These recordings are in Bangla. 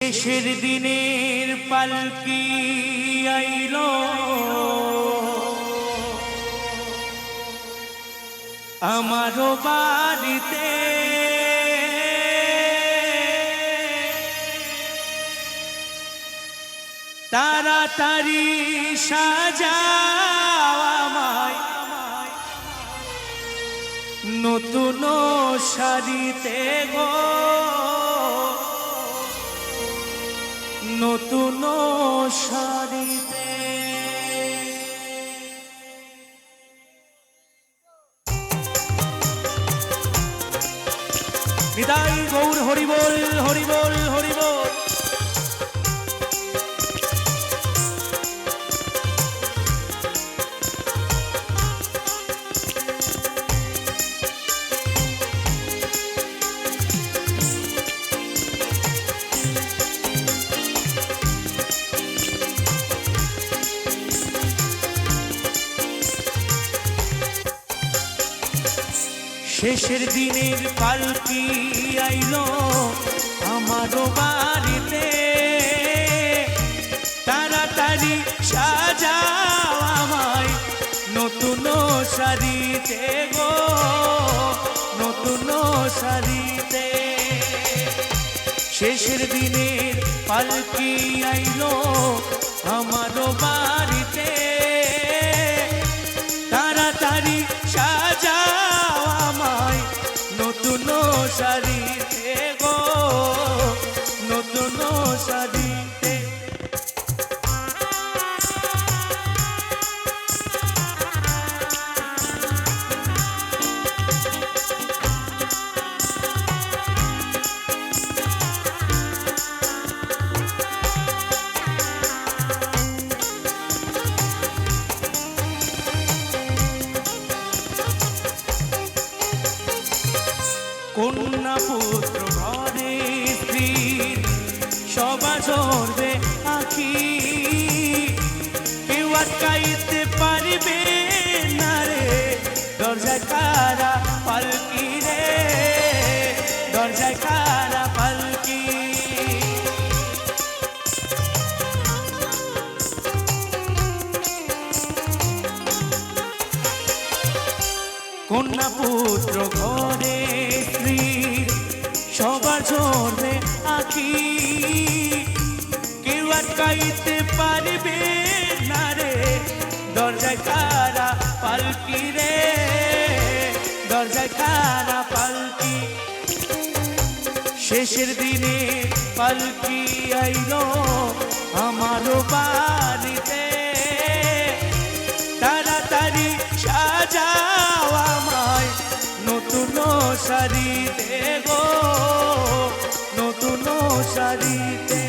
শেষের দিনের পালকি আইলো আমারও বাড়িতে, তাড়াতাড়ি সাজাও আমায় নতুন শাড়িতে গো, নতুন শাড়িতে। বিদায় গৌর হরিবোল হরিবোল হরিবোল। শেষের দিনের পালকি আইলো আমারও বাড়িতে, তাড়াতাড়ি সাজাও আমায় নতুন শাড়িতে গো, নতুন শাড়িতে। শেষের দিনের পালকি আইলো আমারও বাড়িতে, তাড়াতাড়ি সাজাও আমায় নতুন শাড়িতে গো, নতুন শাড়িতে। কন্যা পুত্র ঘরে স্ত্রীর সবা ঝরবে আখি, কেউ আটকাইতে পারবে না রে দরজায় কারা পালকি রে, দরজায় কারা পালকি। কন্যা পুত্র ঘরে সবার ঝরবে আখি, কেউ আটকাইতে পারবে না রে দরজায় কারা পালকি রে, দরজায় কারা পালকি। শেষের দিনে পালকি আইলো আমারও বাড়িতে, তাড়াতাড়ি সাজাও আমায় নতুন শাড়িতে গো, নতুন শাড়িতে।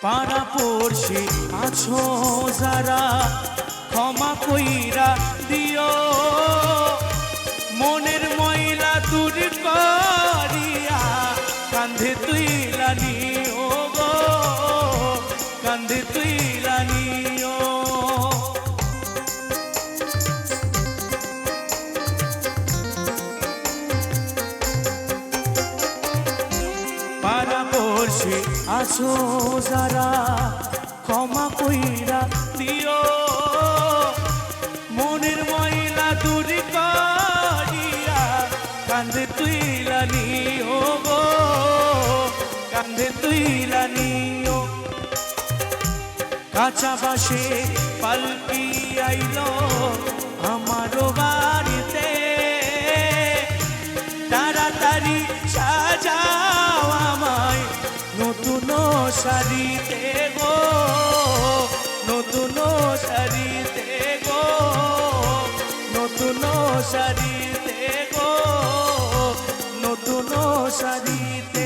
পাড়া পড়শি আছো যারা ক্ষমা কইরা দিও, মনের ময়লা দূর করিয়া কান্ধে তুইলা নিও গো, কান্ধে তুইলা নিও। পাড়া পড়শি আছো যারা ক্ষমা কইরা দিও, মনের ময়লা দূর করিয়া কান্ধে তুইলা নিও গো, কান্ধে তুইলা নিও। কাঁচা বাসে পালকি আইলো আমারও বাড়িতে, তাড়াতাড়ি সাজাও আমায় নতুন শাড়িতে গো, নতুন শাড়িতে গো, নতুন শাড়িতে গো, নতুন শাড়িতে।